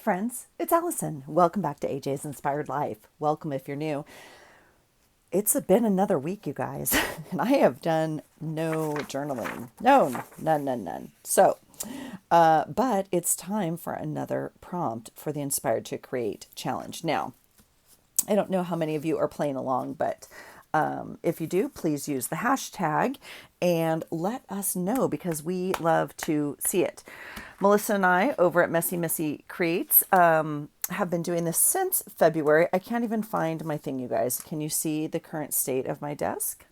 friends, it's Allison. Welcome back to AJ's Inspired Life. Welcome if you're new. It's been another week, you guys, and I have done no journaling. No, none. So, but it's time for another prompt for the Inspired to Create challenge. Now, I don't know how many of you are playing along, but if you do, please use the hashtag and let us know because we love to see it. Melissa and I over at Messy Missy Creates have been doing this since February. I can't even find my thing, you guys. Can you see the current state of my desk?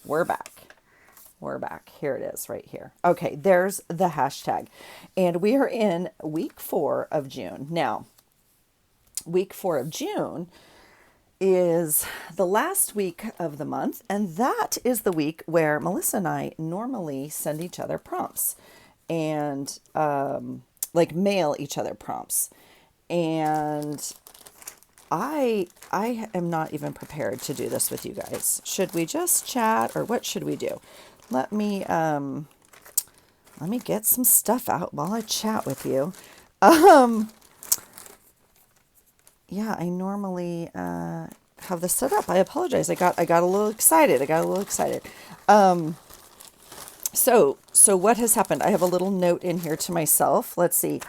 We're back. We're back. Here it is right here. Okay, there's the hashtag. And we are in week 4 of June. Now, week 4 of June is the last week of the month, and that is the week where Melissa and I normally send each other prompts and like mail each other prompts. And I am not even prepared to do this with you guys. Should we just chat or what should we do? Let me get some stuff out while I chat with you. Yeah, I normally have this set up. I apologize. I got a little excited. So what has happened? I have a little note in here to myself. Let's see.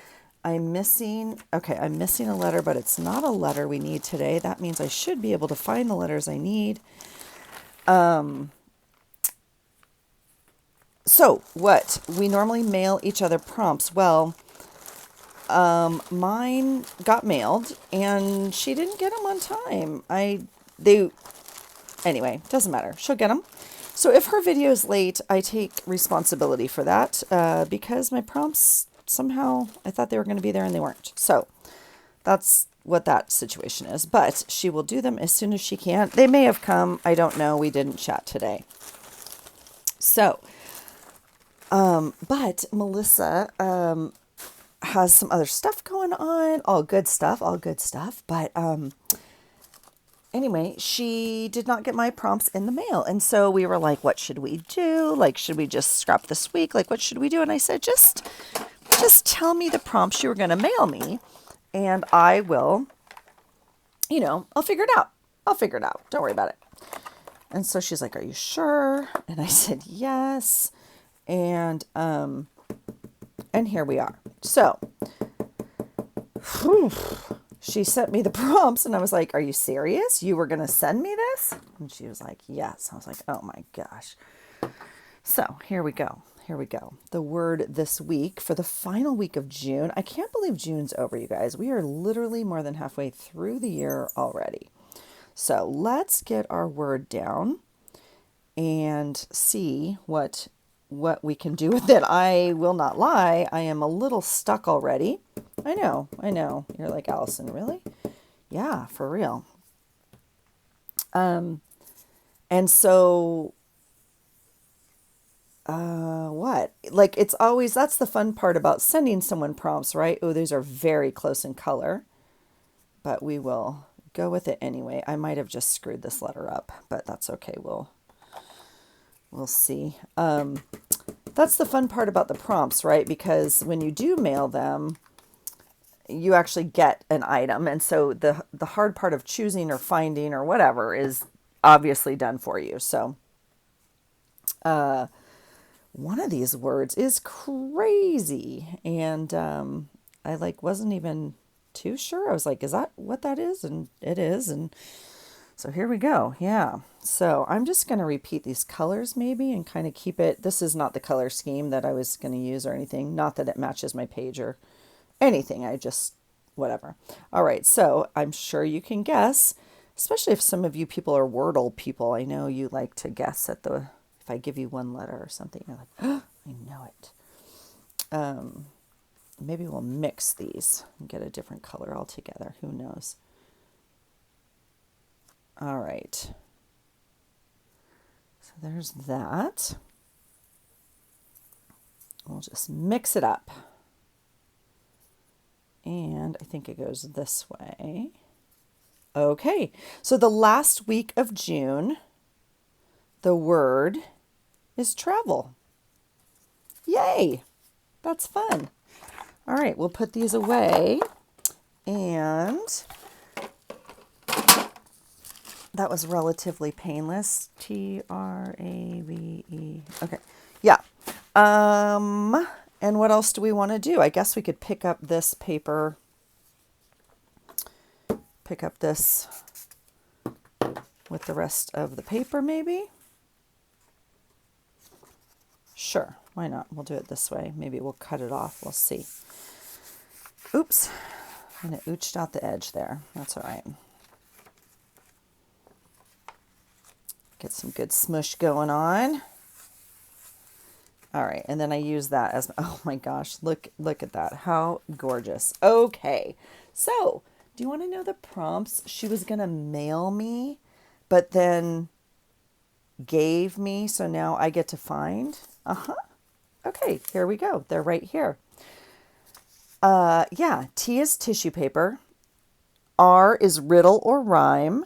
I'm missing a letter, but it's not a letter we need today. That means I should be able to find the letters I need. So what? We normally mail each other prompts. Well, mine got mailed and she didn't get them on time. Anyway, doesn't matter. She'll get them. So if her video is late, I take responsibility for that, because my prompts somehow I thought they were going to be there and they weren't. So that's what that situation is, but she will do them as soon as she can. They may have come. I don't know. We didn't chat today. So, but Melissa, has some other stuff going on, all good stuff, but anyway, she did not get my prompts in the mail, and so we were like, what should we do? Like, should we just scrap this week? Like, what should we do? And I said, just tell me the prompts you were going to mail me, and I will, I'll figure it out. Don't worry about it. And so she's like, are you sure? And I said, yes. And here we are. So, she sent me the prompts and I was like, are you serious? You were going to send me this? And she was like, yes. I was like, oh my gosh. So here we go. The word this week for the final week of June. I can't believe June's over, you guys. We are literally more than halfway through the year already. So let's get our word down and see what we can do with it. I will not lie. I am a little stuck already. I know. You're like, Allison, really? Yeah, for real. And so, what? Like, it's always, that's the fun part about sending someone prompts, right? Oh, these are very close in color, but we will go with it anyway. I might have just screwed this letter up, but that's okay. We'll see. That's the fun part about the prompts, right? Because when you do mail them, you actually get an item. And so the hard part of choosing or finding or whatever is obviously done for you. So one of these words is crazy. And I wasn't even too sure. I was like, is that what that is? And it is. And so here we go. Yeah. So I'm just going to repeat these colors maybe and kind of keep it. This is not the color scheme that I was going to use or anything. Not that it matches my page or anything. Whatever. All right. So I'm sure you can guess, especially if some of you people are Wordle people. I know you like to guess if I give you one letter or something, you're like, oh, I know it. Maybe we'll mix these and get a different color altogether. Who knows? All right. So there's that. We'll just mix it up. And I think it goes this way. Okay. So the last week of June, the word is travel. Yay! That's fun. All right, we'll put these away. And that was relatively painless. Trave. Okay. Yeah. And what else do we want to do? I guess we could pick up this paper. Pick up this with the rest of the paper, maybe? Sure. Why not? We'll do it this way. Maybe we'll cut it off. We'll see. Oops. And it ooched out the edge there. That's all right. Get some good smush going on. All right, and then I use that as, oh my gosh, look at that. How gorgeous. Okay, so do you want to know the prompts she was going to mail me, but then gave me, so now I get to find? Okay, here we go. They're right here. Yeah, T is tissue paper. R is riddle or rhyme.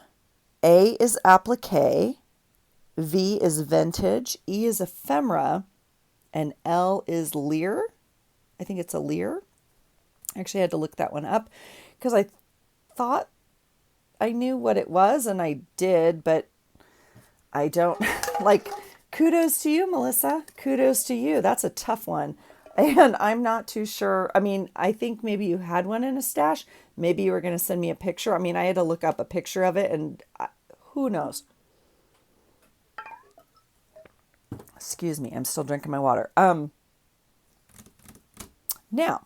A is applique. V is vintage. E is ephemera. And L is Lyre. I think it's a Lyre. Actually, I had to look that one up because I thought I knew what it was, and I did, but I don't. Like, kudos to you, Melissa. Kudos to you. That's a tough one. And I'm not too sure. I mean, I think maybe you had one in a stash. Maybe you were going to send me a picture. I mean, I had to look up a picture of it, and who knows? Excuse me, I'm still drinking my water. Now,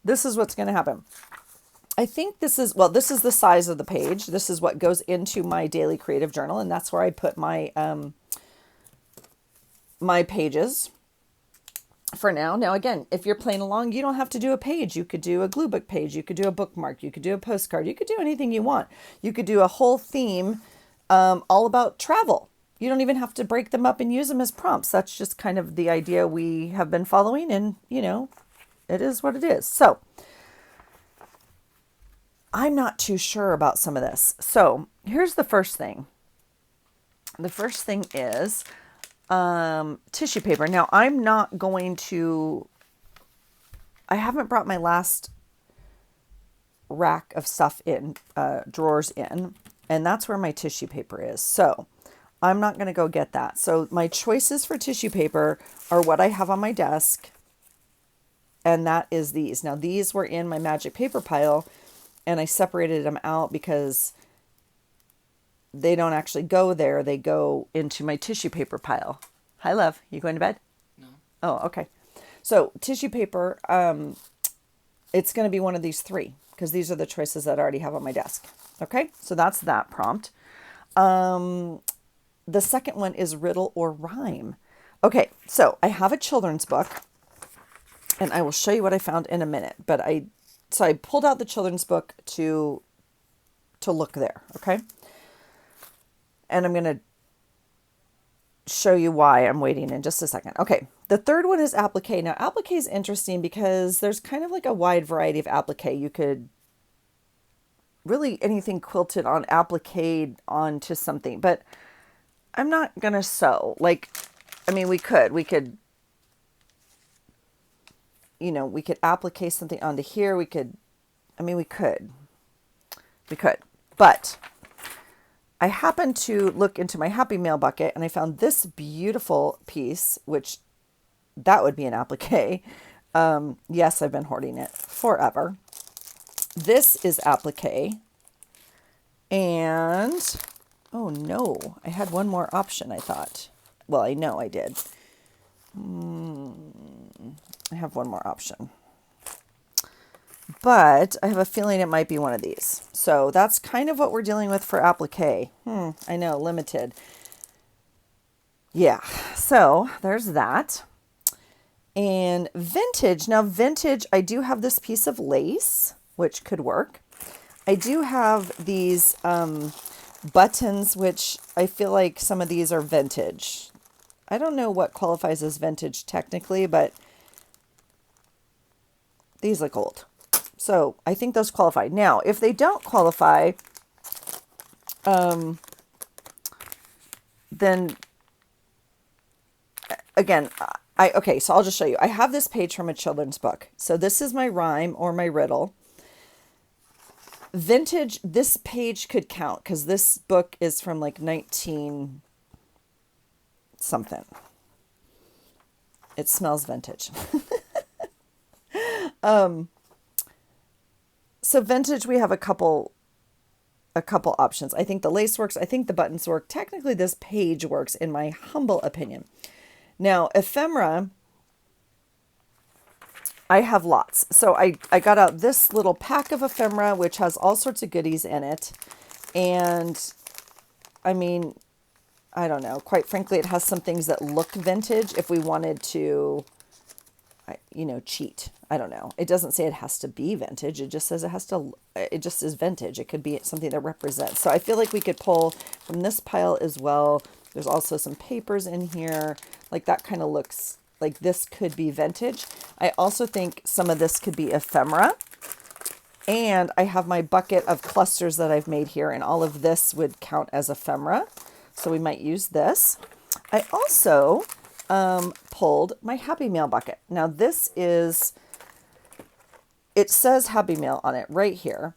this is what's going to happen. I think this is the size of the page. This is what goes into my daily creative journal, and that's where I put my my pages for now. Now, again, if you're playing along, you don't have to do a page. You could do a glue book page. You could do a bookmark. You could do a postcard. You could do anything you want. You could do a whole theme all about travel. You don't even have to break them up and use them as prompts. That's just kind of the idea we have been following, and, you know, it is what it is. So I'm not too sure about some of this. So here's the first thing. The first thing is tissue paper. Now, I'm not going to, I haven't brought my last rack of stuff in, drawers in, and that's where my tissue paper is. So I'm not going to go get that. So my choices for tissue paper are what I have on my desk, and that is these. Now, these were in my magic paper pile, and I separated them out because they don't actually go there. They go into my tissue paper pile. Hi, love. You going to bed? No. Oh, okay. So tissue paper, it's going to be one of these three because these are the choices that I already have on my desk. Okay, so that's that prompt. The second one is riddle or rhyme. Okay, so I have a children's book, and I will show you what I found in a minute. But I pulled out the children's book to look there, okay? And I'm going to show you why I'm waiting in just a second. Okay, the third one is applique. Now, applique is interesting because there's kind of like a wide variety of applique. You could really anything quilted on applique onto something, but I'm not going to sew. Like, I mean, we could, you know, we could applique something onto here. We could, but I happened to look into my Happy Mail bucket, and I found this beautiful piece, which that would be an applique. Yes, I've been hoarding it forever. This is applique. And, oh no, I had one more option, I thought. Well, I know I did. I have one more option. But I have a feeling it might be one of these. So that's kind of what we're dealing with for applique. I know, limited. Yeah, so there's that. And vintage. Now, vintage, I do have this piece of lace, which could work. I do have these buttons, which I feel like some of these are vintage. I don't know what qualifies as vintage technically, but these look old. So I think those qualify. Now, if they don't qualify, then again, Okay, so I'll just show you. I have this page from a children's book. So this is my rhyme or my riddle. Vintage, this page could count because this book is from like 19 something. It smells vintage. So vintage, we have a couple options. I think the lace works. I think the buttons work. Technically, this page works in my humble opinion. Now, ephemera, I have lots. So I got out this little pack of ephemera, which has all sorts of goodies in it. And I mean, I don't know. Quite frankly, it has some things that look vintage if we wanted to, cheat. I don't know. It doesn't say it has to be vintage. It just says it just is vintage. It could be something that represents. So I feel like we could pull from this pile as well. There's also some papers in here. Like that kind of looks like this could be vintage. I also think some of this could be ephemera. And I have my bucket of clusters that I've made here, and all of this would count as ephemera. So we might use this. I also pulled my Happy Mail bucket. Now this is, it says Happy Mail on it right here.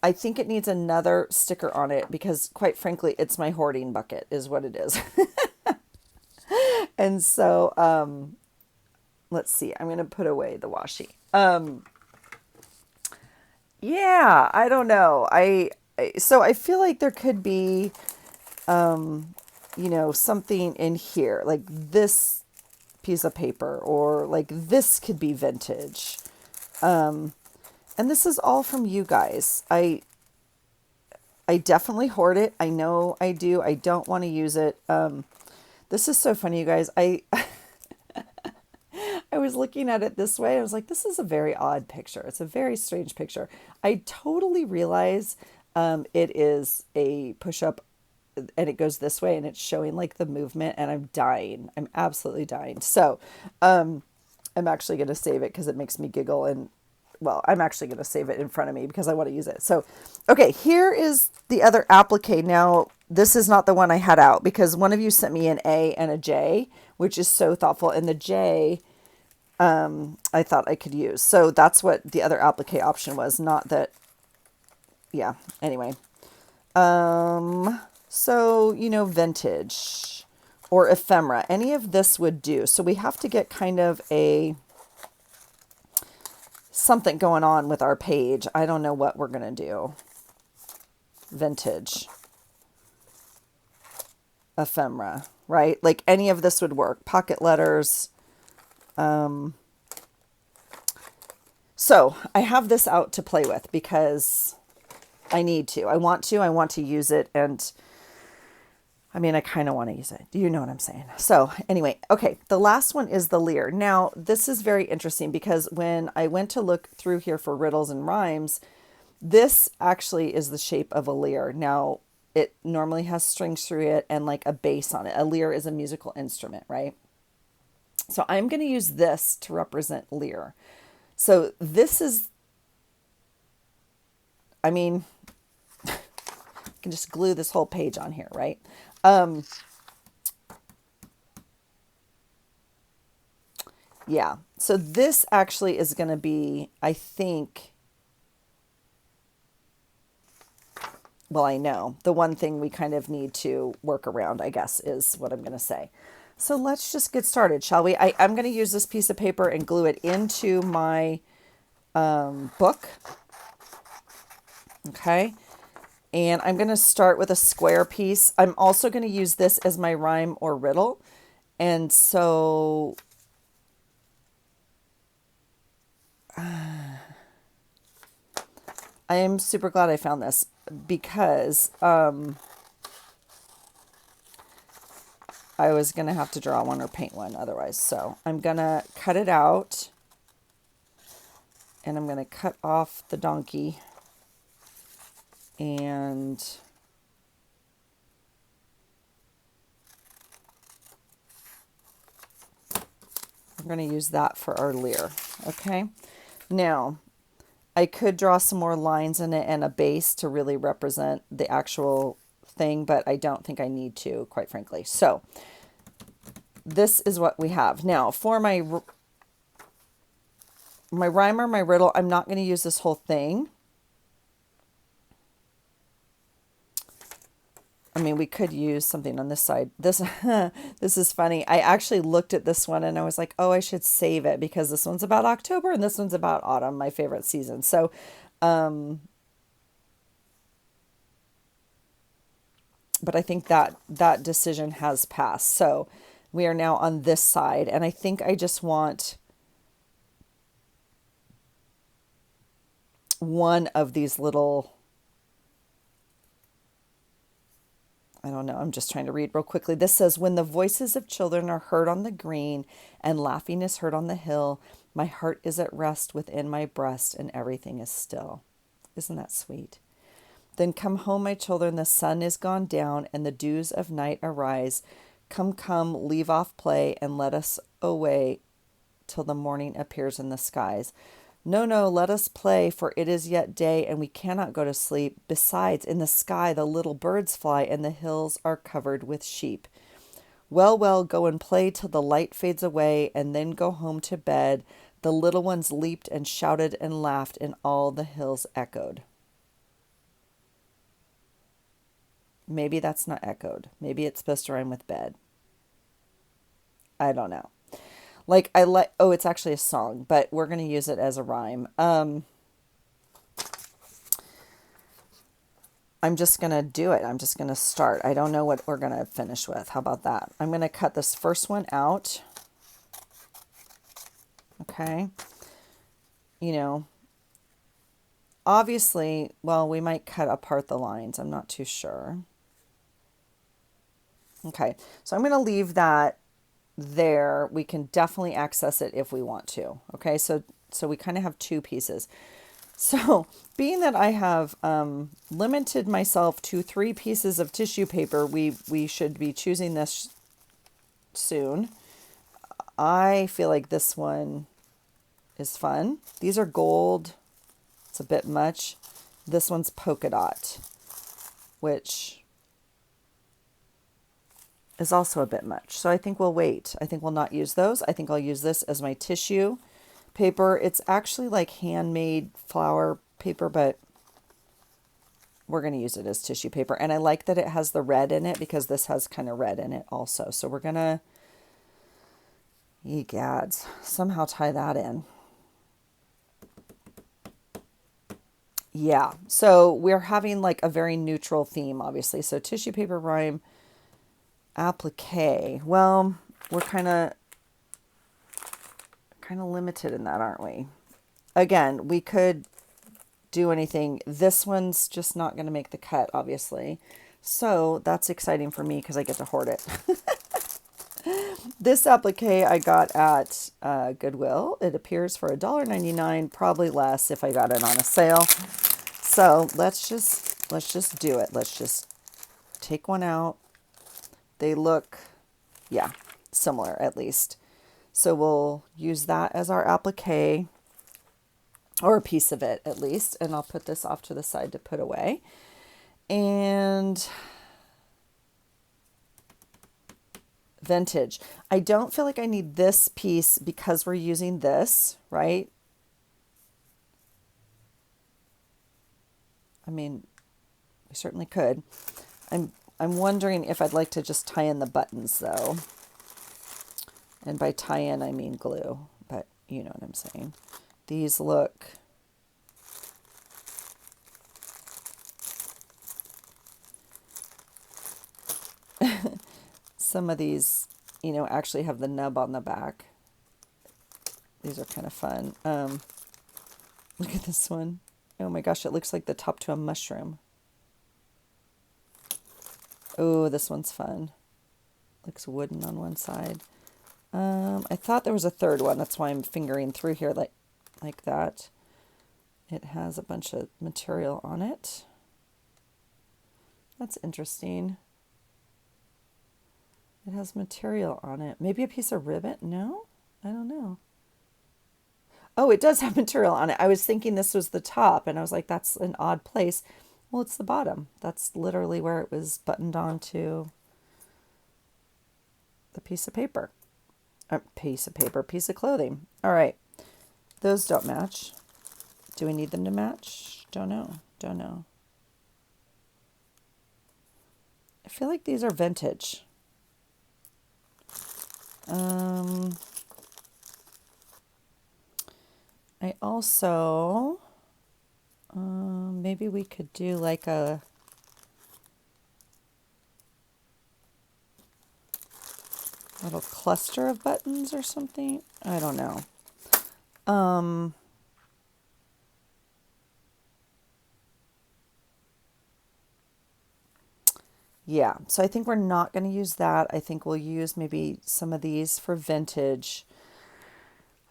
I think it needs another sticker on it because quite frankly, it's my hoarding bucket is what it is. And so, let's see, I'm going to put away the washi. Yeah, I don't know. So I feel like there could be, something in here, like this piece of paper, or like this could be vintage. And this is all from you guys. I definitely hoard it. I know I do. I don't want to use it. This is so funny, you guys. I was looking at it this way. I was like, this is a very odd picture. It's a very strange picture. I totally realize it is a push-up and it goes this way and it's showing like the movement, and I'm dying. I'm absolutely dying. So I'm actually going to save it because it makes me giggle, and well, I'm actually going to save it in front of me because I want to use it. So, okay, here is the other applique. Now, this is not the one I had out because one of you sent me an A and a J, which is so thoughtful. And the J, I thought I could use. So that's what the other applique option was. Not that, yeah, anyway. So, vintage or ephemera, any of this would do. So we have to get kind of something going on with our page. I don't know what we're going to do. Vintage. Ephemera, right? Like any of this would work. Pocket letters. So I have this out to play with because I need to. I want to use it. And I mean, I kind of want to use it. Do you know what I'm saying? So anyway, okay. The last one is the Lyre. Now, this is very interesting because when I went to look through here for riddles and rhymes, this actually is the shape of a lyre. Now, it normally has strings through it and like a bass on it. A lyre is a musical instrument, right? So I'm going to use this to represent lyre. So this is, I mean, I can just glue this whole page on here, right? Yeah. So this actually is going to be, I think, well, I know the one thing we kind of need to work around, I guess, is what I'm going to say. So let's just get started, shall we? I'm going to use this piece of paper and glue it into my book. Okay. And I'm going to start with a square piece. I'm also going to use this as my rhyme or riddle. And so I am super glad I found this because I was going to have to draw one or paint one otherwise. So I'm going to cut it out and I'm going to cut off the donkey and we're going to use that for our lyre. Okay. Now, I could draw some more lines in it and a base to really represent the actual thing, but I don't think I need to, quite frankly. So this is what we have. Now, for my rhyme or my riddle, I'm not going to use this whole thing. I mean, we could use something on this side. This this is funny. I actually looked at this one and I was like, oh, I should save it because this one's about October and this one's about autumn, my favorite season. So, but I think that decision has passed. So we are now on this side, and I think I just want one of these little, I don't know, I'm just trying to read real quickly. This says, when the voices of children are heard on the green and laughing is heard on the hill, my heart is at rest within my breast and everything is still. Isn't that sweet? Then come home, my children, the sun is gone down and the dews of night arise. Come, come, leave off play and let us away till the morning appears in the skies. No, no, let us play, for it is yet day and we cannot go to sleep. Besides, in the sky the little birds fly and the hills are covered with sheep. Well, well, go and play till the light fades away and then go home to bed. The little ones leaped and shouted and laughed and all the hills echoed. Maybe that's not echoed. Maybe it's supposed to rhyme with bed. I don't know. Like oh, it's actually a song, but we're going to use it as a rhyme. I'm just going to do it. I'm just going to start. I don't know what we're going to finish with. How about that? I'm going to cut this first one out. Okay. You know, obviously, well, we might cut apart the lines. I'm not too sure. Okay, so I'm going to leave that there. We can definitely access it if we want to. Okay, so we kind of have two pieces. So being that I have limited myself to 3 pieces of tissue paper, we should be choosing this soon. I feel like this one is fun. These are gold. It's a bit much. This one's polka dot, which is also a bit much. So I think we'll wait. I think we'll not use those. I think I'll use this as my tissue paper. It's actually like handmade flower paper, but we're going to use it as tissue paper. And I like that it has the red in it because this has kind of red in it also. So we're going to, egads, somehow tie that in. Yeah, so we're having like a very neutral theme, obviously. So tissue paper rhyme, applique. Well, we're kind of limited in that, aren't we? Again, we could do anything. This one's just not going to make the cut, obviously. So that's exciting for me because I get to hoard it. This applique I got at Goodwill. It appears for $1.99, probably less if I got it on a sale. So let's just do it. Let's just take one out. They look, yeah, similar at least. So we'll use that as our applique, or a piece of it at least. And I'll put this off to the side to put away. And vintage. I don't feel like I need this piece because we're using this, right? I mean, we certainly could. I'm wondering if I'd like to just tie in the buttons though. And by tie in, I mean glue, but you know what I'm saying. These look some of these, you know, actually have the nub on the back. These are kind of fun. Look at this one. Oh my gosh, it looks like the top to a mushroom. Oh, this one's fun. Looks wooden on one side. I thought there was a third one. That's why I'm fingering through here like that. It has a bunch of material on it. That's interesting. It has material on it. Maybe a piece of ribbon? No? I don't know. Oh, it does have material on it. I was thinking this was the top, and I was like, that's an odd place. Well, it's the bottom. That's literally where it was buttoned onto. the piece of paper. Piece of clothing. All right. Those don't match. Do we need them to match? Don't know. Don't know. I feel like these are vintage. I also, maybe we could do like a little cluster of buttons or something. I don't know. Yeah, so I think we're not going to use that. I think we'll use maybe some of these for vintage.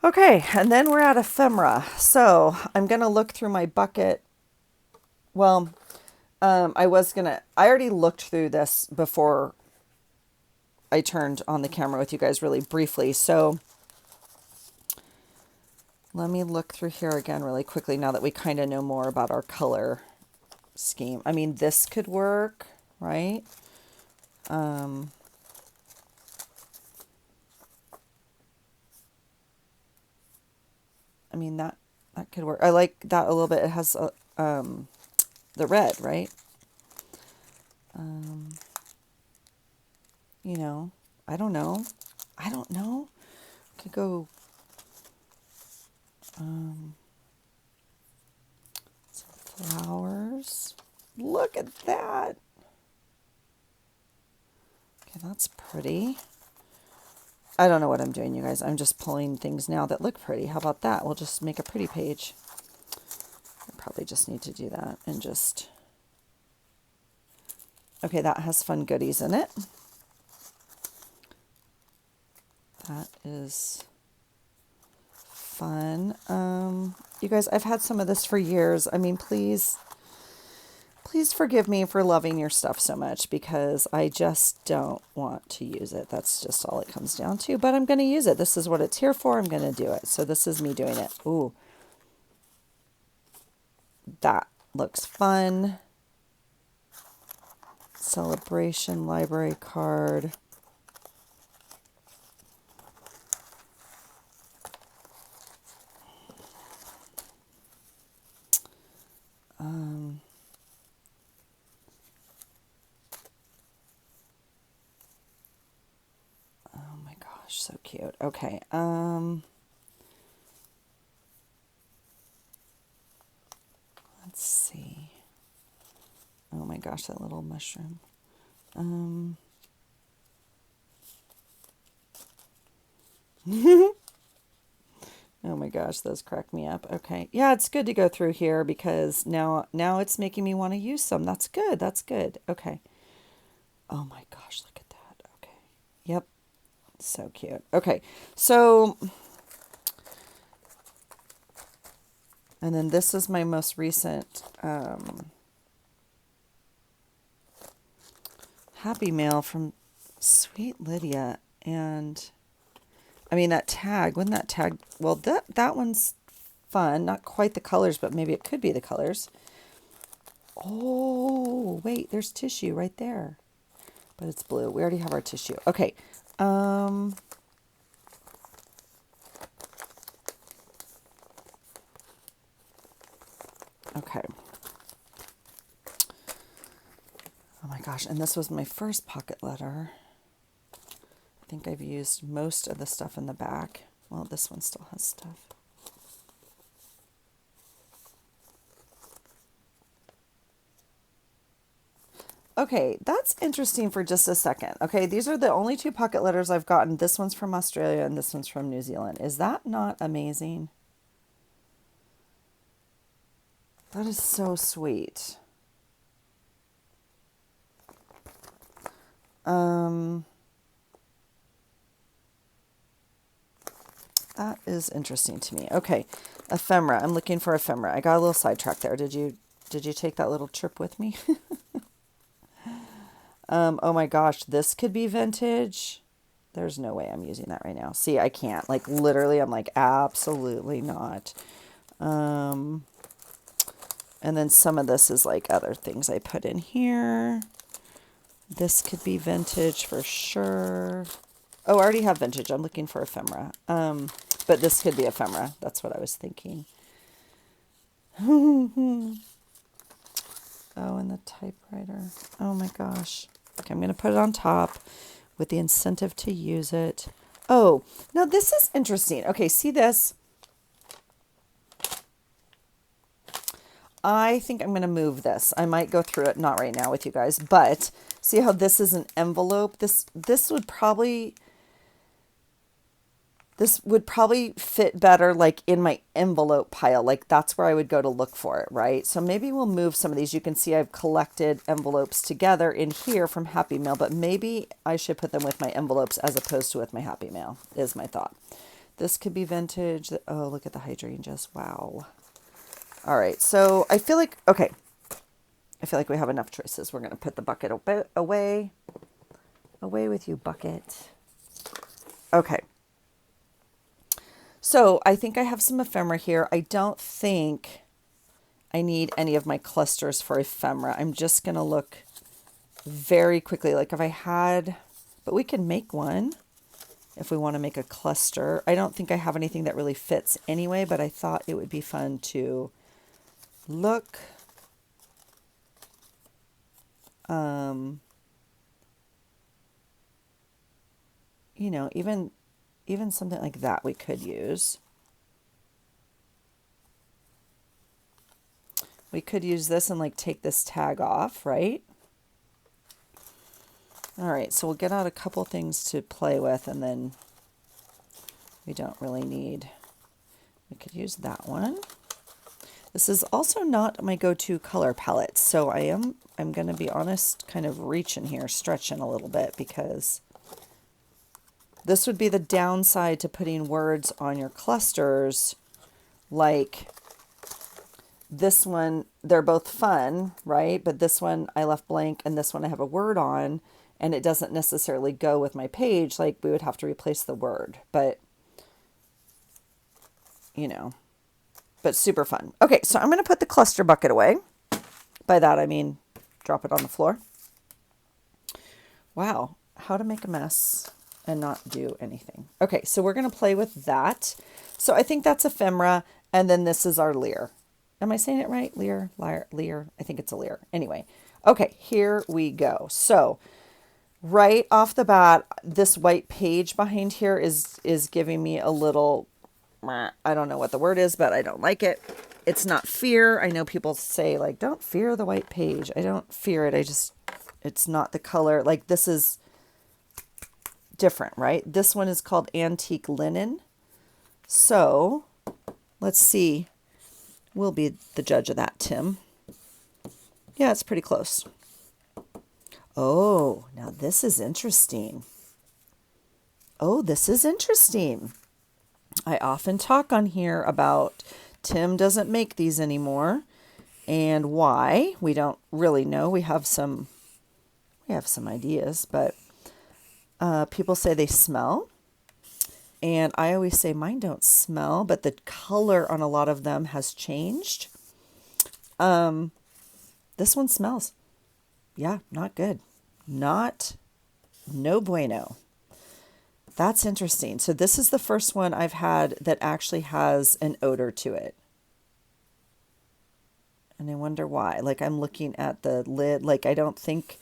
Okay, and then we're at ephemera. So I'm going to look through my bucket. Well, I already looked through this before I turned on the camera with you guys really briefly. So let me look through here again really quickly now that we kind of know more about our color scheme. I mean, this could work, right? I mean, that could work. I like that a little bit. It has the red, right? You know, I don't know. Could go some flowers. Look at that. Okay, that's pretty. I don't know what I'm doing, you guys. I'm just pulling things now that look pretty. How about that? We'll just make a pretty page. I probably just need to do that and just... Okay, that has fun goodies in it. That is fun. You guys, I've had some of this for years. I mean, please forgive me for loving your stuff so much because I just don't want to use it. That's just all it comes down to. But I'm going to use it. This is what it's here for. I'm going to do it. So this is me doing it. Ooh. That looks fun. Celebration library card. Oh my gosh, so cute. Okay. Let's see. Oh my gosh, that little mushroom. Oh my gosh, those crack me up. Okay. Yeah, it's good to go through here because now it's making me want to use some. That's good. That's good. Okay. Oh my gosh, look at that. Okay. Yep. So cute. Okay. So, and then this is my most recent Happy Mail from Sweet Lydia. And I mean, that tag, wouldn't that tag, well, that one's fun. Not quite the colors, but maybe it could be the colors. Oh, wait, there's tissue right there. But it's blue. We already have our tissue. Okay. Okay. Oh my gosh, and this was my first pocket letter. I think I've used most of the stuff in the back. Well, this one still has stuff. Okay, that's interesting for just a second. Okay, these are the only two pocket letters I've gotten. This one's from Australia and this one's from New Zealand. Is that not amazing? That is so sweet. That is interesting to me. Okay, ephemera. I'm looking for ephemera. I got a little sidetracked there. Did you take that little trip with me? Oh my gosh, this could be vintage. There's no way I'm using that right now. See, I can't. Like literally, I'm like absolutely not. And then some of this is like other things I put in here. This could be vintage for sure. Oh, I already have vintage. I'm looking for ephemera. But this could be ephemera. That's what I was thinking. Oh, and the typewriter. Oh my gosh. Okay, I'm going to put it on top with the incentive to use it. Oh, now this is interesting. Okay, see this? I think I'm going to move this. I might go through it, not right now with you guys, but see how this is an envelope? This would probably fit better like in my envelope pile. Like that's where I would go to look for it, right? So maybe we'll move some of these. You can see I've collected envelopes together in here from Happy Mail, but maybe I should put them with my envelopes as opposed to with my Happy Mail, is my thought. This could be vintage. Oh, look at the hydrangeas. Wow. All right, so I feel like, okay, I feel like we have enough choices. We're going to put the bucket away. Away with you, bucket. Okay. So I think I have some ephemera here. I don't think I need any of my clusters for ephemera. I'm just going to look very quickly. Like if I had, but we can make one if we want to make a cluster. I don't think I have anything that really fits anyway, but I thought it would be fun to look. You know, even something like that we could use. We could use this and like take this tag off, right? All right, so we'll get out a couple things to play with, and then we don't really need, we could use that one. This is also not my go-to color palette, so I'm going to be honest, kind of reaching here, stretching a little bit, because this would be the downside to putting words on your clusters. Like this one, they're both fun, right? But this one I left blank, and this one I have a word on, and it doesn't necessarily go with my page. Like we would have to replace the word, but you know, but super fun. Okay, so I'm going to put the cluster bucket away. By that, I mean, drop it on the floor. Wow, how to make a mess and not do anything. Okay, so we're going to play with that. So I think that's ephemera, and then this is our Lyre. Am I saying it right? Lyre, Lyre, Lyre. I think it's a Lyre. Anyway, okay, here we go. So right off the bat, this white page behind here is giving me a little, I don't know what the word is, but I don't like it. It's not fear. I know people say like, don't fear the white page. I don't fear it. It's not the color. Like this is different, right? This one is called Antique Linen. So let's see. We'll be the judge of that, Tim. Yeah, it's pretty close. Oh, now this is interesting. Oh, this is interesting. I often talk on here about Tim doesn't make these anymore, and why. We don't really know. We have some ideas, but people say they smell, and I always say mine don't smell, but the color on a lot of them has changed. This one smells. Yeah, not good. No bueno. That's interesting. So this is the first one I've had that actually has an odor to it. And I wonder why. Like I'm looking at the lid, like I don't think,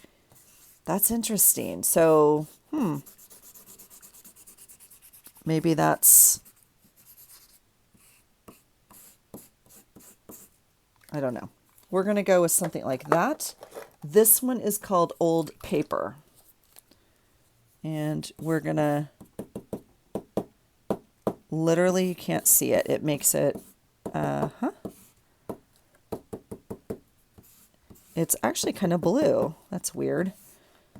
that's interesting. So, maybe that's, I don't know. We're going to go with something like that. This one is called Old Paper. And we're going to, literally, you can't see it. It makes it, It's actually kind of blue. That's weird.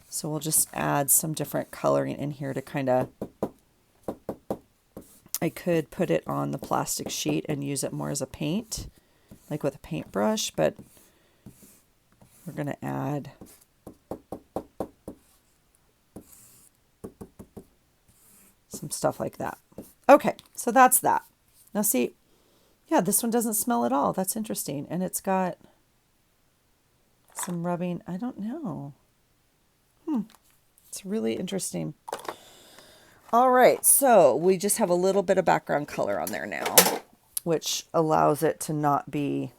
So we'll just add some different coloring in here to kind of, I could put it on the plastic sheet and use it more as a paint, like with a paintbrush, but we're going to add some stuff like that. Okay, so that's that. Now see, yeah, this one doesn't smell at all. That's interesting. And it's got some rubbing. I don't know. It's really interesting. All right, so we just have a little bit of background color on there now, which allows it to not be...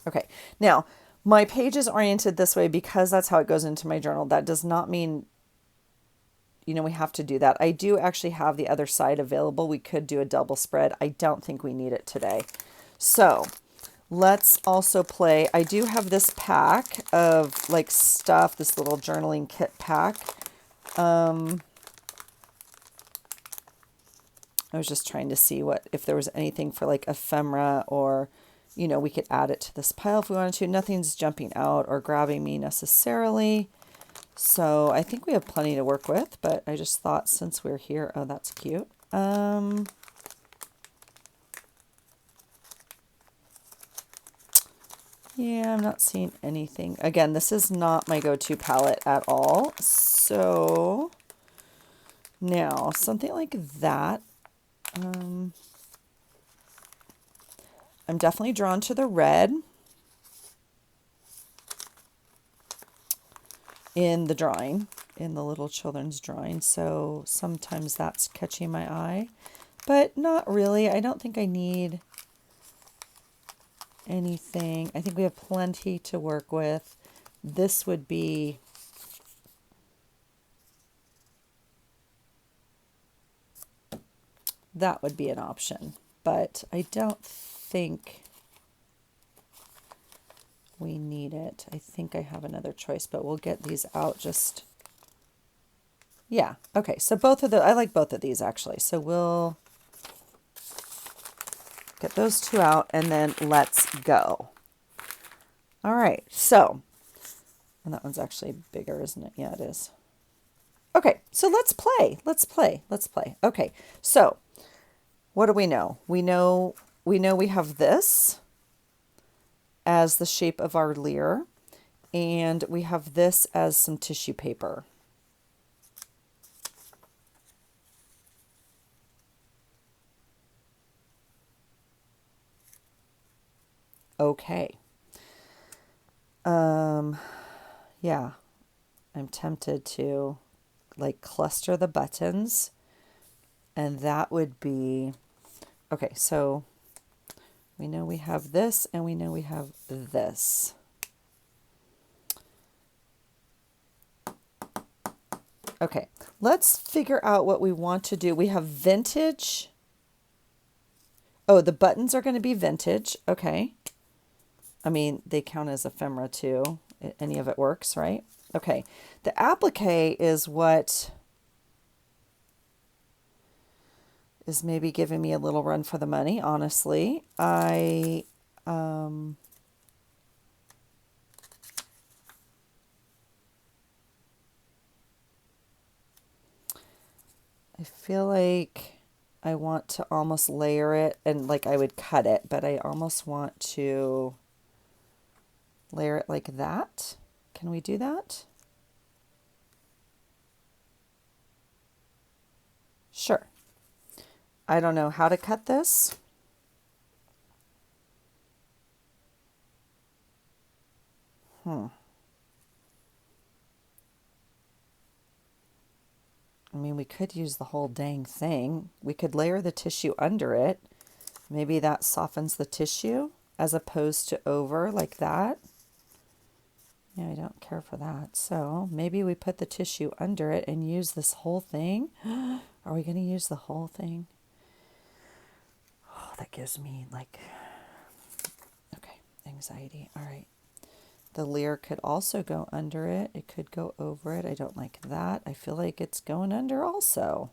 Okay, now my page is oriented this way because that's how it goes into my journal. That does not mean, you know, we have to do that. I do actually have the other side available. We could do a double spread. I don't think we need it today. So let's also play. I do have this pack of like stuff, this little journaling kit pack. I was just trying to see if there was anything for like ephemera, or, you know, we could add it to this pile if we wanted to. Nothing's jumping out or grabbing me necessarily. So I think we have plenty to work with, but I just thought since we're here, oh, that's cute. Yeah, I'm not seeing anything. Again, this is not my go-to palette at all. So now something like that. I'm definitely drawn to the red in the drawing, in the little children's drawing. So sometimes that's catching my eye, but not really. I don't think I need anything. I think we have plenty to work with. This would be... that would be an option, but I don't think we need it. I think I have another choice, but we'll get these out just... yeah, okay, so both of the... I like both of these actually, so we'll get those two out and then let's go. All right, so, and that one's actually bigger, isn't it? Yeah, it is. Okay, so let's play. Let's play. Let's play. Okay, so what do we know? We know we have this as the shape of our lyre, and we have this as some tissue paper. Okay. Yeah, I'm tempted to like cluster the buttons, and that would be... okay, so we know we have this and we know we have this. Okay, let's figure out what we want to do. We have vintage. Oh, the buttons are going to be vintage. Okay. I mean, they count as ephemera too. Any of it works, right? Okay. The applique is what is maybe giving me a little run for the money, honestly. I feel like I want to almost layer it, and like I would cut it, but I almost want to layer it like that. Can we do that? Sure. I don't know how to cut this. I mean, we could use the whole dang thing. We could layer the tissue under it. Maybe that softens the tissue as opposed to over like that. Yeah, I don't care for that. So maybe we put the tissue under it and use this whole thing. Are we going to use the whole thing? Oh, that gives me like, okay, anxiety. All right. The lyre could also go under it. It could go over it. I don't like that. I feel like it's going under also.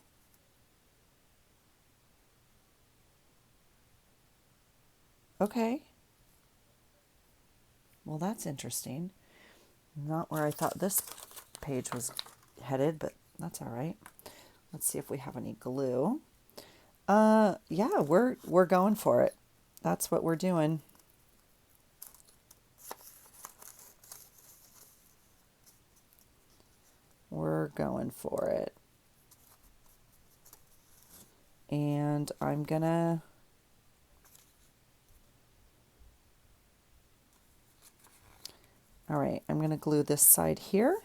Okay. Well, that's interesting. Not where I thought this page was headed, but that's all right. Let's see if we have any glue. Yeah, we're going for it. That's what we're doing. We're going for it. And I'm gonna... all right, I'm gonna glue this side here.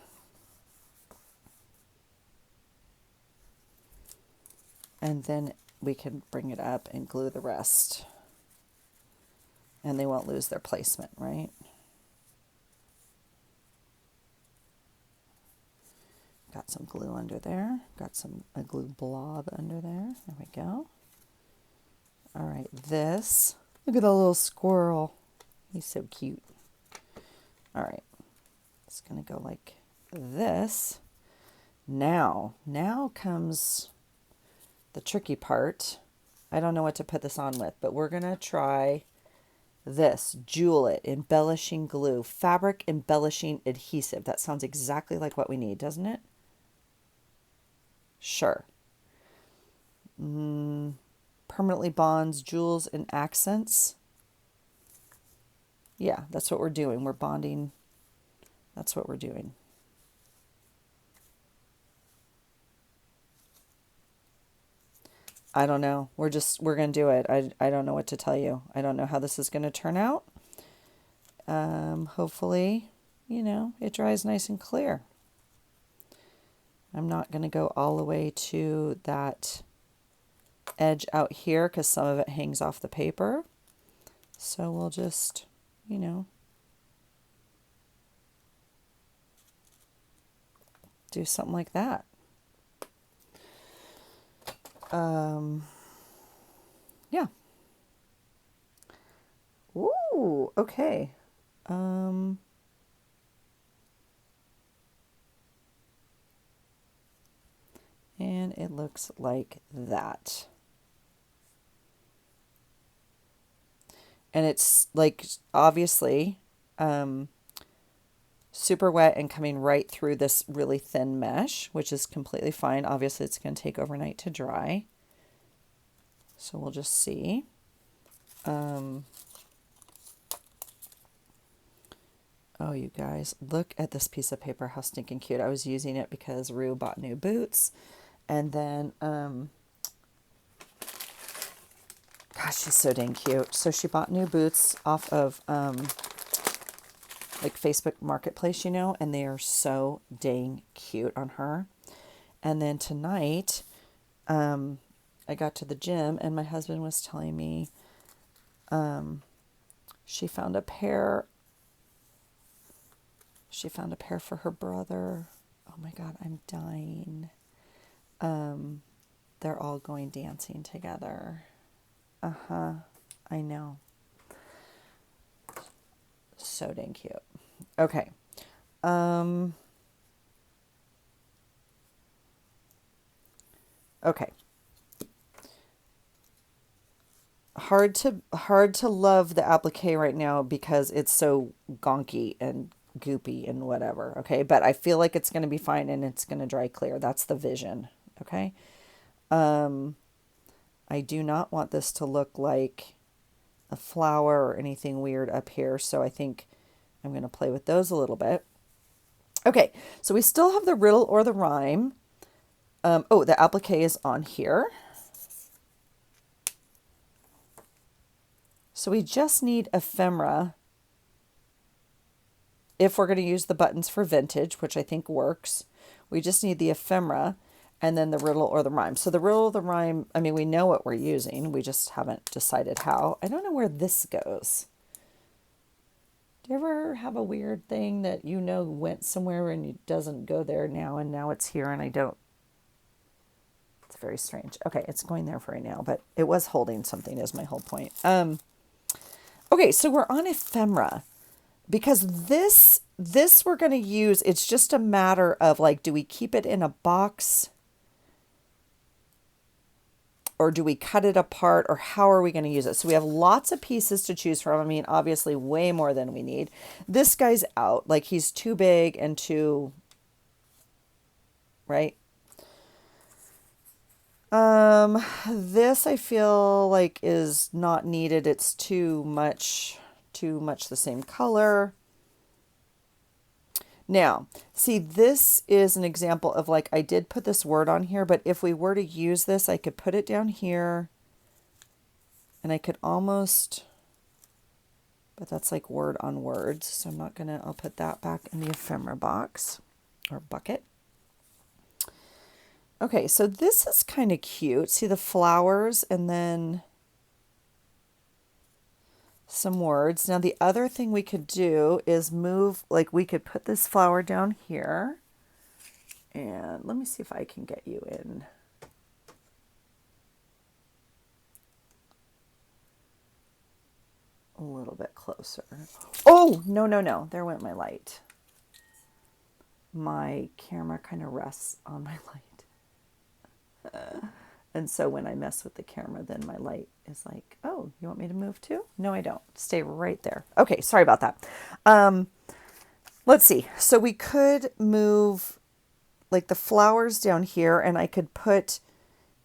and then we can bring it up and glue the rest. And they won't lose their placement, right? Got some glue under there. Got a glue blob under there. There we go. All right, this. Look at the little squirrel. He's so cute. All right, it's gonna go like this. Now comes the tricky part. I don't know what to put this on with, but we're gonna try this, Jewel It Embellishing Glue, Fabric Embellishing Adhesive. That sounds exactly like what we need, doesn't it? Sure. Permanently bonds jewels and accents. Yeah, that's what we're doing. We're bonding. That's what we're doing. I don't know. We're going to do it. I don't know what to tell you. I don't know how this is going to turn out. Hopefully, it dries nice and clear. I'm not going to go all the way to that edge out here because some of it hangs off the paper. So we'll just, do something like that. Yeah. Ooh, okay. And it looks like that. And it's like, obviously, super wet and coming right through this really thin mesh, which is completely fine. Obviously, it's going to take overnight to dry. So we'll just see. Oh, you guys, look at this piece of paper, how stinking cute. I was using it because Rue bought new boots. And then, gosh, she's so dang cute. So she bought new boots off of, like Facebook Marketplace, and they are so dang cute on her. And then tonight, I got to the gym and my husband was telling me, she found a pair for her brother. Oh my God, I'm dying. They're all going dancing together. I know. So dang cute. Okay. Okay. Hard to love the applique right now because it's so gonky and goopy and whatever. Okay. But I feel like it's going to be fine and it's going to dry clear. That's the vision. Okay. I do not want this to look like a flower or anything weird up here. So I think I'm going to play with those a little bit. Okay, so we still have the riddle or the rhyme. Oh, the applique is on here. So we just need ephemera if we're going to use the buttons for vintage, which I think works. We just need the ephemera and then the riddle or the rhyme. So the riddle or the rhyme, I mean, we know what we're using. We just haven't decided how. I don't know where this goes. Do you ever have a weird thing that went somewhere and it doesn't go there now and now it's here and I don't? It's very strange. Okay, it's going there for right now, but it was holding something is my whole point. Okay, so we're on ephemera because this we're going to use, it's just a matter of like, do we keep it in a box? Or do we cut it apart, or how are we going to use it? So we have lots of pieces to choose from. I mean, obviously way more than we need. This guy's out. Like he's too big and too, right? This I feel like is not needed. It's too much the same color. Now, see, this is an example of like, I did put this word on here, but if we were to use this, I could put it down here and I could almost, but that's like word on words. So I'm not going to, I'll put that back in the ephemera box or bucket. Okay, so this is kind of cute. See the flowers and then some words. Now the other thing we could do is move, like we could put this flower down here. And let me see if I can get you in. A little bit closer. Oh, no, no, no. There went my light. My camera kind of rests on my light. And so when I mess with the camera, then my light is like, oh, you want me to move too? No, I don't. Stay right there. Okay, sorry about that. Let's see. So we could move like the flowers down here, and I could put,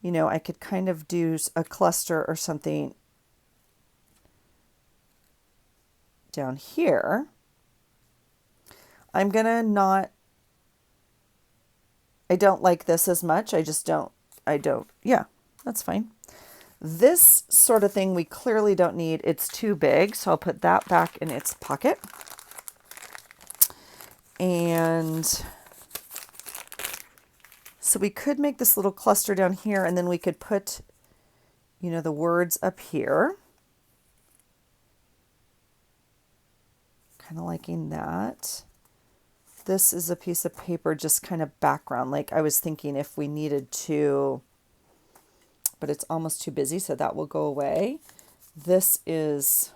I could kind of do a cluster or something down here. I'm going to not, I don't like this as much. Yeah, that's fine. This sort of thing we clearly don't need. It's too big, so I'll put that back in its pocket. And so we could make this little cluster down here, and then we could put, the words up here. Kind of liking that. This is a piece of paper, just kind of background. Like I was thinking if we needed to, but it's almost too busy, so that will go away. This is,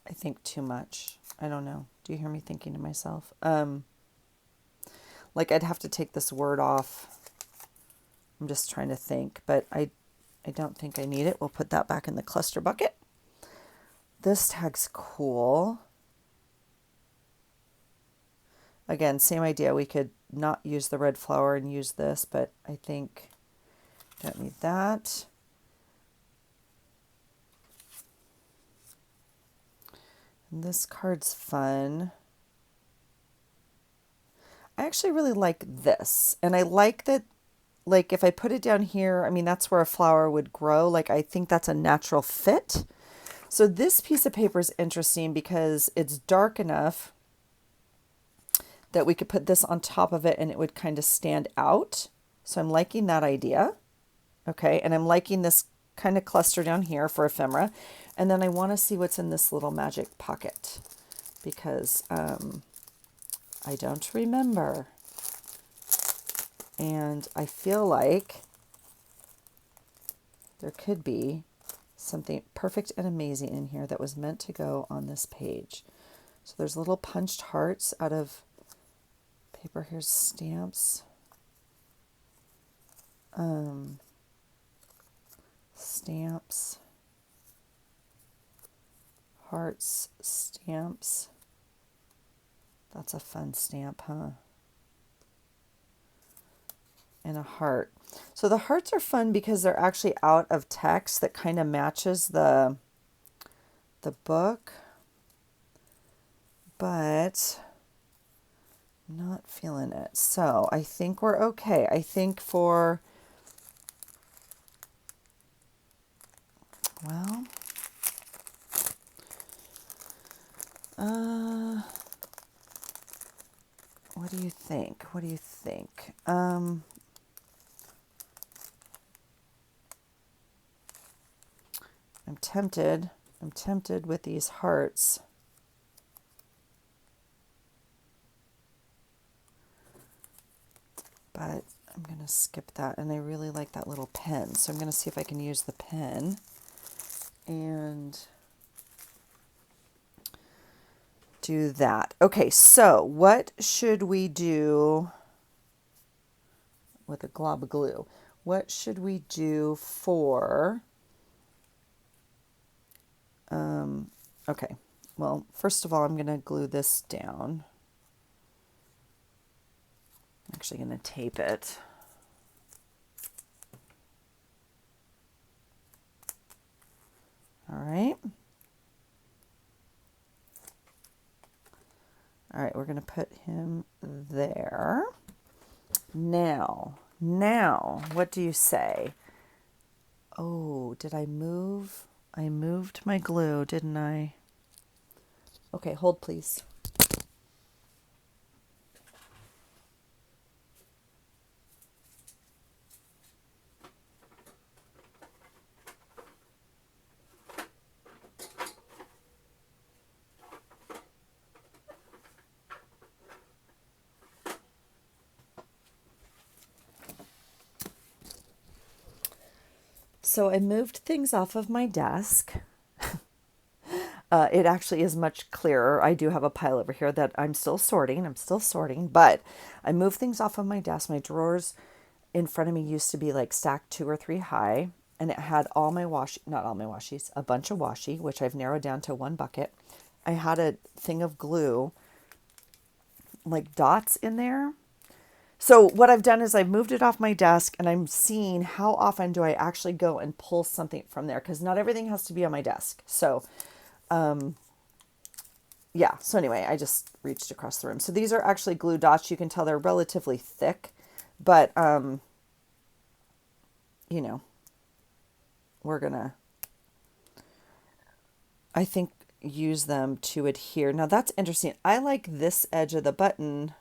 I think, too much. I don't know. Do you hear me thinking to myself? Like I'd have to take this word off. I'm just trying to think, but I don't think I need it. We'll put that back in the cluster bucket. This tag's cool. Again, same idea. We could not use the red flower and use this, but I think don't need that. And this card's fun. I actually really like this. And I like that, like if I put it down here, I mean, that's where a flower would grow. Like I think that's a natural fit. So this piece of paper is interesting because it's dark enough that we could put this on top of it and it would kind of stand out. So I'm liking that idea. Okay, and I'm liking this kind of cluster down here for ephemera. And then I want to see what's in this little magic pocket because I don't remember. And I feel like there could be something perfect and amazing in here that was meant to go on this page. So there's little punched hearts out of paper. Here's stamps. Stamps. Hearts, stamps. That's a fun stamp, huh? And a heart. So the hearts are fun because they're actually out of text that kind of matches the book. But I'm not feeling it. So I think we're okay. I think for, well, what do you think? What do you think? I'm tempted. I'm tempted with these hearts. But I'm going to skip that. And I really like that little pen. So I'm going to see if I can use the pen. And do that. Okay, so what should we do with a glob of glue? What should we do for... okay, well, first of all, I'm going to glue this down. I'm actually going to tape it. All right. All right, we're going to put him there. Now, what do you say? Oh, did I move? I moved my glue, didn't I? Okay, hold please. So I moved things off of my desk. It actually is much clearer. I do have a pile over here that I'm still sorting. But I moved things off of my desk. My drawers in front of me used to be like stacked 2 or 3 high, and it had all my washi, not all my washies, a bunch of washi, which I've narrowed down to 1 bucket. I had a thing of glue, like dots in there. So what I've done is I've moved it off my desk, and I'm seeing how often do I actually go and pull something from there, because not everything has to be on my desk. So yeah, so anyway, I just reached across the room. So these are actually glue dots. You can tell they're relatively thick, but you know, we're gonna, I think, use them to adhere. Now that's interesting. I like this edge of the button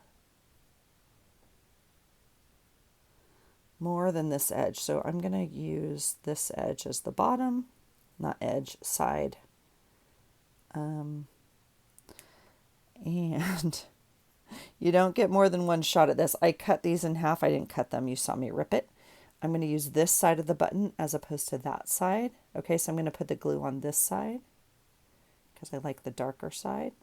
more than this edge. So I'm going to use this edge as the bottom, not edge, side. And you don't get more than one shot at this. I cut these in half. I didn't cut them. You saw me rip it. I'm going to use this side of the button as opposed to that side. Okay, so I'm going to put the glue on this side because I like the darker side.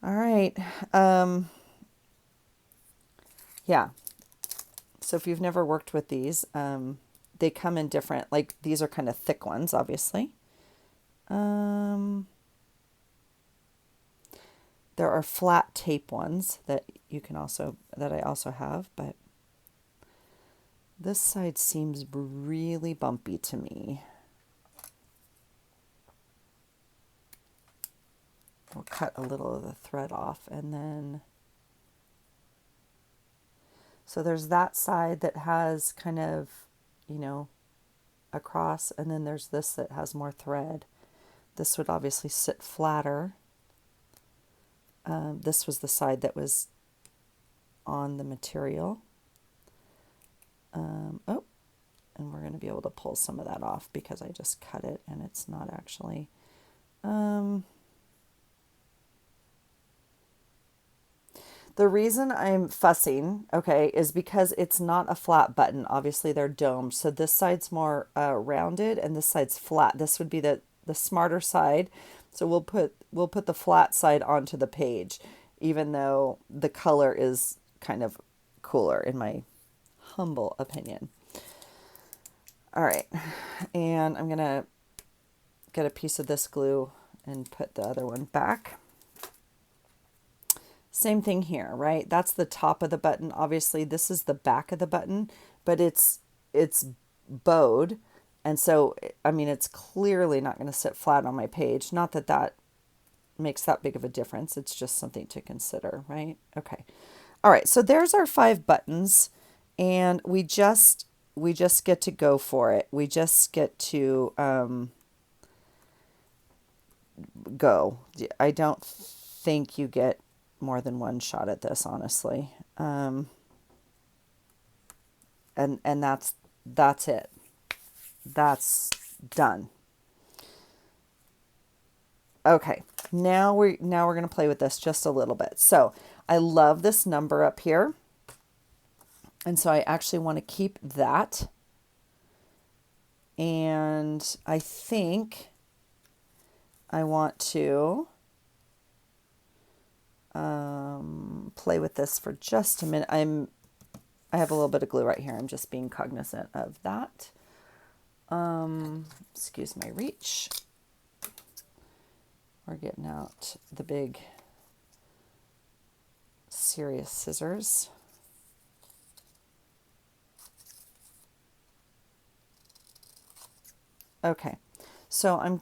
All right. Yeah. So if you've never worked with these, they come in different, like these are kind of thick ones, obviously. There are flat tape ones that you can also, that I also have, but this side seems really bumpy to me. We'll cut a little of the thread off, and then, so there's that side that has kind of, you know, across, and then there's this that has more thread. This would obviously sit flatter. This was the side that was on the material. Oh, and we're going to be able to pull some of that off because I just cut it and it's not actually. The reason I'm fussing, okay, is because it's not a flat button. Obviously, they're domed. So this side's more rounded and this side's flat. This would be the smarter side. So we'll put the flat side onto the page, even though the color is kind of cooler in my humble opinion. All right, and I'm gonna get a piece of this glue and put the other one back. Same thing here, right? That's the top of the button. Obviously, this is the back of the button, but it's bowed. And so, I mean, it's clearly not going to sit flat on my page. Not that that makes that big of a difference. It's just something to consider, right? Okay. All right. So there's our 5 buttons, and we just get to go for it. We just get to go. I don't think you get more than one shot at this, honestly. And that's it. That's done. Okay, now we're going to play with this just a little bit. So I love this number up here, and so I actually want to keep that. And I think I want to play with this for just a minute. I have a little bit of glue right here. I'm just being cognizant of that. Excuse my reach. We're getting out the big serious scissors. Okay, so I'm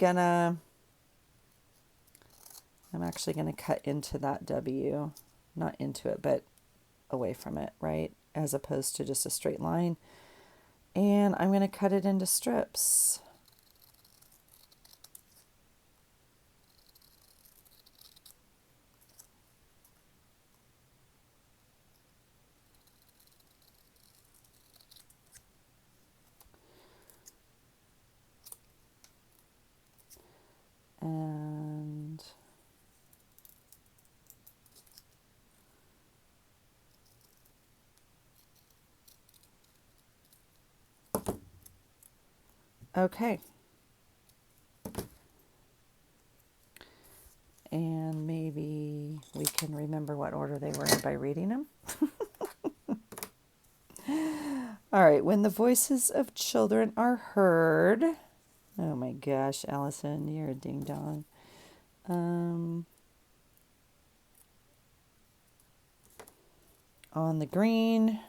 actually gonna cut into that W, not into it, but away from it, right? As opposed to just a straight line. And I'm going to cut it into strips. And okay. And maybe we can remember what order they were in by reading them. All right. When the voices of children are heard. Oh my gosh, Allison, you're a ding dong. On the green.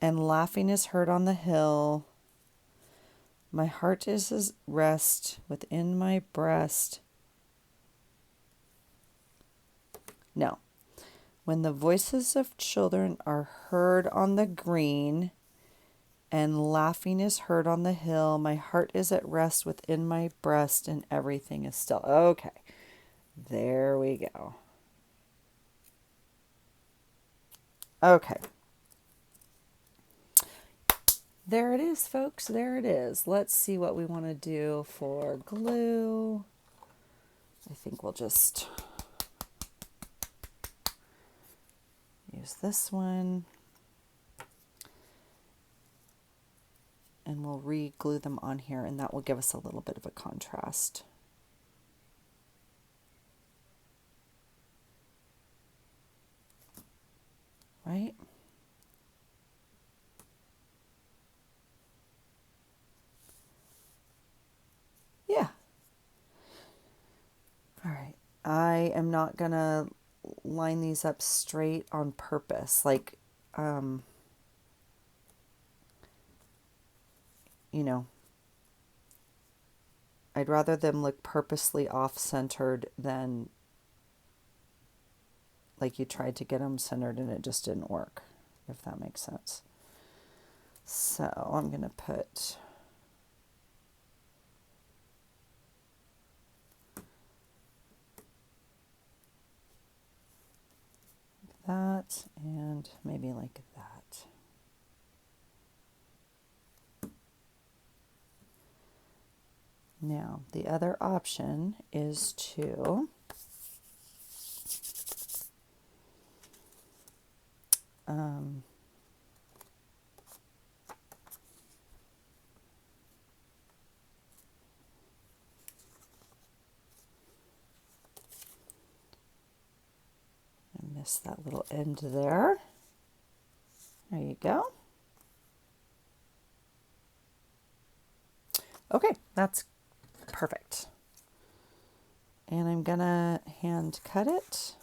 And laughing is heard on the hill. My heart is at rest within my breast. No. When the voices of children are heard on the green, and laughing is heard on the hill, my heart is at rest within my breast, and everything is still. Okay. There we go. Okay. There it is, folks. There it is. Let's see what we want to do for glue. I think we'll just use this one. And we'll re-glue them on here, and that will give us a little bit of a contrast. Right? Yeah. All right. I am not going to line these up straight on purpose. Like, you know, I'd rather them look purposely off-centered than like you tried to get them centered and it just didn't work, if that makes sense. So I'm going to put that and maybe like that. Now, the other option is to I missed that little end there. There you go. Okay, that's perfect. And I'm gonna hand cut it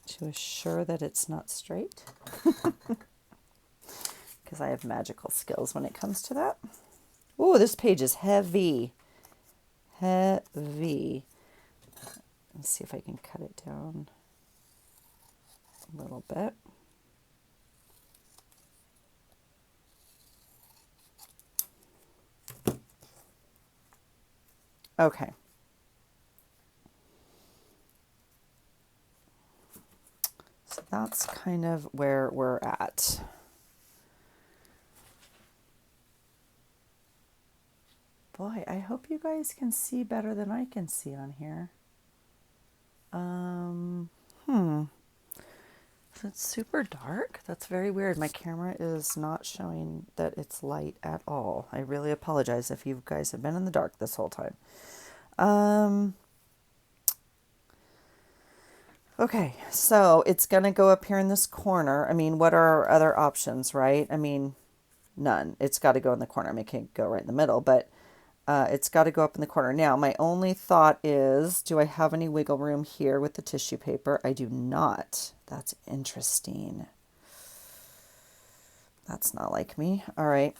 to assure that it's not straight, because I have magical skills when it comes to that. Oh, this page is heavy. Heavy. Let's see if I can cut it down a little bit. Okay. So that's kind of where we're at. Boy, I hope you guys can see better than I can see on here. So it's super dark. That's very weird. My camera is not showing that it's light at all. I really apologize if you guys have been in the dark this whole time. Okay, so it's going to go up here in this corner. I mean, what are our other options, right? I mean, none. It's got to go in the corner. I mean, it can't go right in the middle, but it's got to go up in the corner. Now, my only thought is, do I have any wiggle room here with the tissue paper? I do not. That's interesting. That's not like me. All right.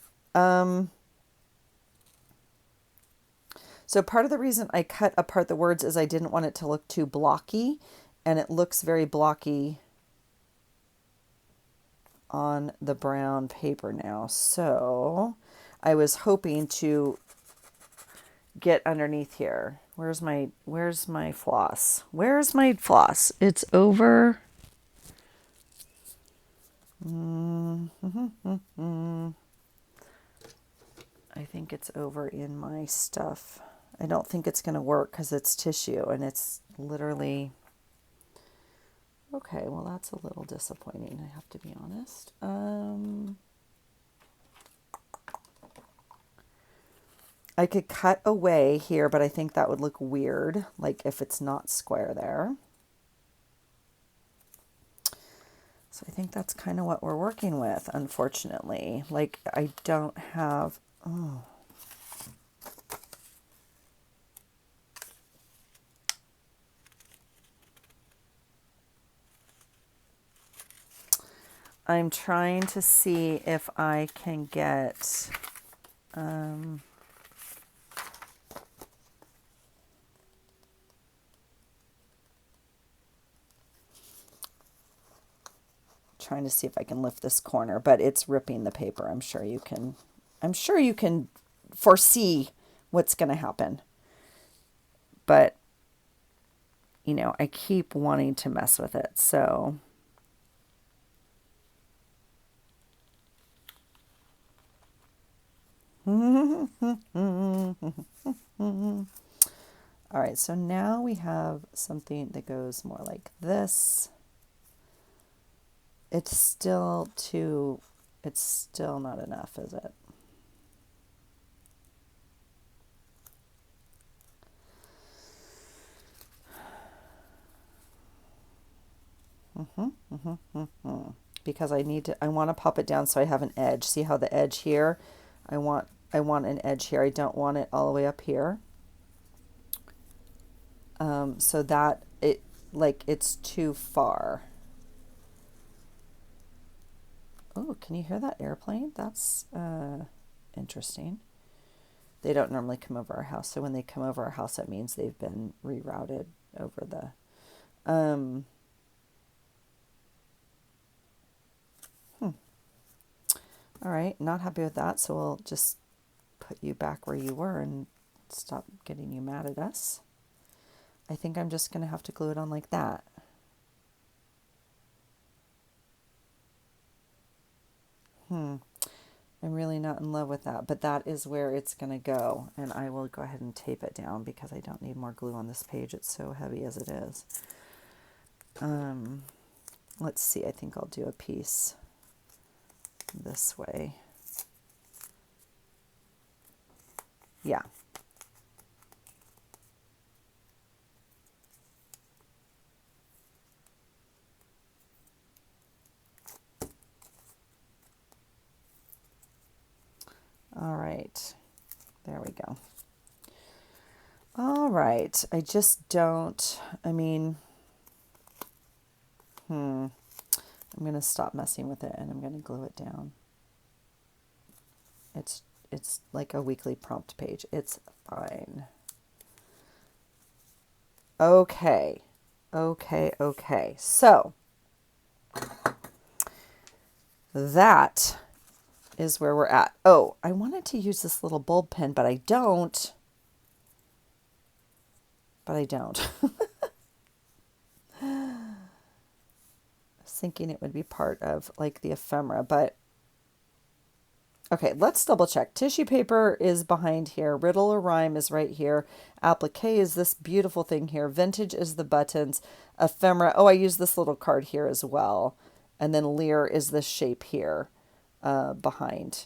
So So part of the reason I cut apart the words is I didn't want it to look too blocky, and it looks very blocky on the brown paper now. So I was hoping to get underneath here. Where's my floss? Where's my floss? It's over. I think it's over in my stuff. I don't think it's going to work because it's tissue and it's literally... Okay, well, that's a little disappointing, I have to be honest. I could cut away here, but I think that would look weird, like if it's not square there. So I think that's kind of what we're working with, unfortunately. Like, I don't have... Oh. I'm trying to see if I can get... trying to see if I can lift this corner, but it's ripping the paper. I'm sure you can foresee what's going to happen. But, you know, I keep wanting to mess with it. So all right, so now we have something that goes more like this. It's still not enough, is it? Because I want to pop it down so I have an edge. See how the edge here? I want an edge here. I don't want it all the way up here. So that it's too far. Oh, can you hear that airplane? That's interesting. They don't normally come over our house. So when they come over our house, that means they've been rerouted over the... All right, not happy with that. So we'll just put you back where you were and stop getting you mad at us. I think I'm just going to have to glue it on like that. I'm really not in love with that, but that is where it's going to go. And I will go ahead and tape it down because I don't need more glue on this page. It's so heavy as it is. Let's see, I think I'll do a piece this way. Yeah. All right, there we go. All right, I just don't, I'm going to stop messing with it and I'm going to glue it down. It's like a weekly prompt page. It's fine. Okay. So that is where we're at. Oh, I wanted to use this little bulb pen, but I don't. I was thinking it would be part of like the ephemera, but okay, let's double check. Tissue paper is behind here. Riddle or Rhyme is right here. Applique is this beautiful thing here. Vintage is the buttons. Ephemera. Oh, I use this little card here as well. And then Lyre is this shape here behind.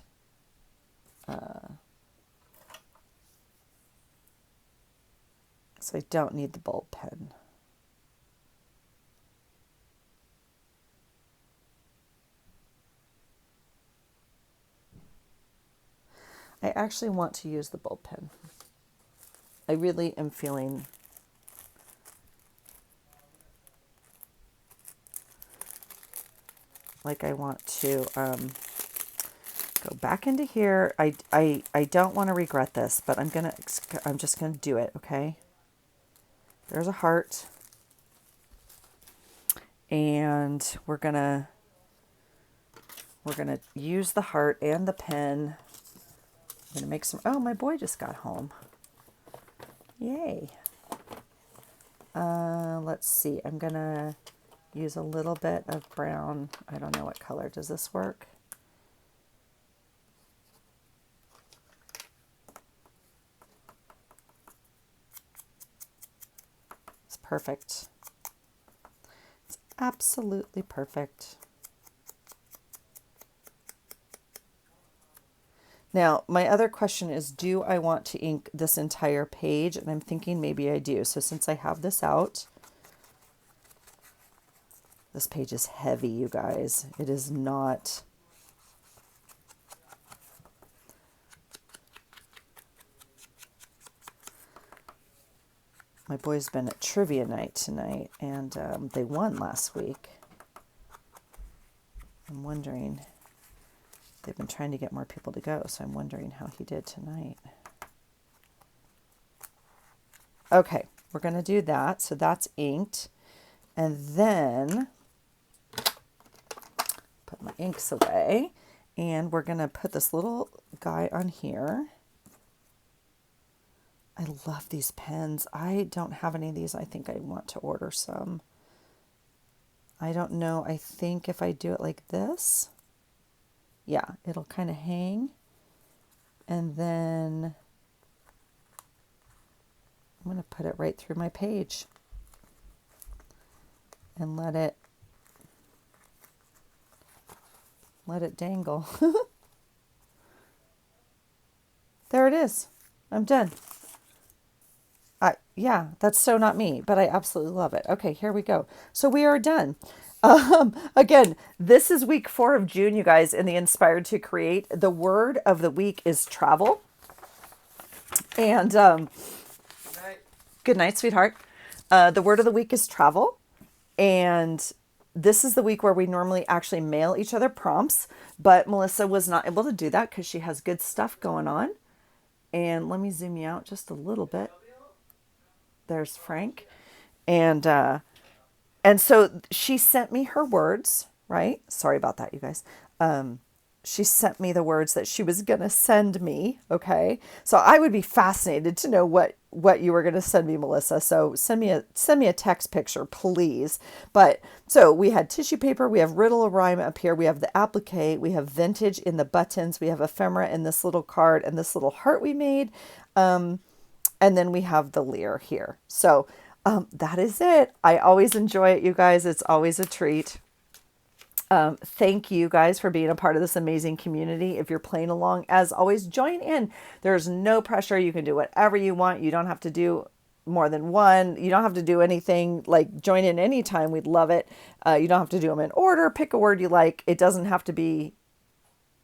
So I don't need the bulb pen. I actually want to use the bulb pen. I really am feeling like I want to Go back into here. I don't want to regret this, but I'm just gonna do it, okay? There's a heart. And we're gonna use the heart and the pen. I'm gonna make some, oh, my boy just got home. Yay. Let's see, I'm gonna use a little bit of brown. I don't know what color. Does this work? It's perfect. It's absolutely perfect. Now, my other question is, do I want to ink this entire page? And I'm thinking maybe I do. So since I have this out, this page is heavy, you guys. It is not. My boys been at trivia night tonight, and they won last week. I'm wondering, they've been trying to get more people to go, so I'm wondering how he did tonight. Okay, we're going to do that. So that's inked. And then put my inks away, and we're going to put this little guy on here. I love these pens. I don't have any of these. I think I want to order some. I don't know. I think if I do it like this, yeah, it'll kind of hang. And then I'm going to put it right through my page and let it dangle. There it is. I'm done. Yeah, that's so not me, but I absolutely love it. Okay, here we go. So we are done. Again, this is week 4 of June, you guys, in the Inspired to Create. The word of the week is travel. And good night, sweetheart. The word of the week is travel. And this is the week where we normally actually mail each other prompts, but Melissa was not able to do that because she has good stuff going on. And let me zoom you out just a little bit. There's Frank. And so she sent me her words, right? Sorry about that, you guys. She sent me the words that she was going to send me, okay? So I would be fascinated to know what you were going to send me, Melissa. So send me a text picture, please. But so we had tissue paper, we have Riddle a Rhyme up here, we have the applique, we have vintage in the buttons, we have ephemera in this little card and this little heart we made. And then we have the Lyre here. So that is it. I always enjoy it, you guys. It's always a treat. Thank you guys for being a part of this amazing community. If you're playing along, as always, join in. There's no pressure. You can do whatever you want. You don't have to do more than one. You don't have to do anything. Like, join in anytime. We'd love it. You don't have to do them in order. Pick a word you like. It doesn't have to be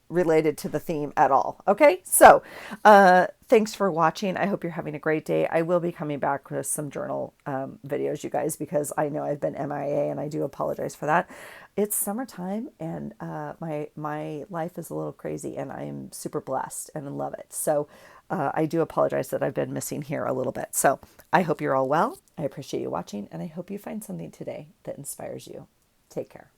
related to the theme at all. Okay, so thanks for watching. I hope you're having a great day. I will be coming back with some journal videos, you guys, because I know I've been MIA and I do apologize for that. It's summertime and my life is a little crazy and I am super blessed and love it. So I do apologize that I've been missing here a little bit. So I hope you're all well. I appreciate you watching and I hope you find something today that inspires you. Take care.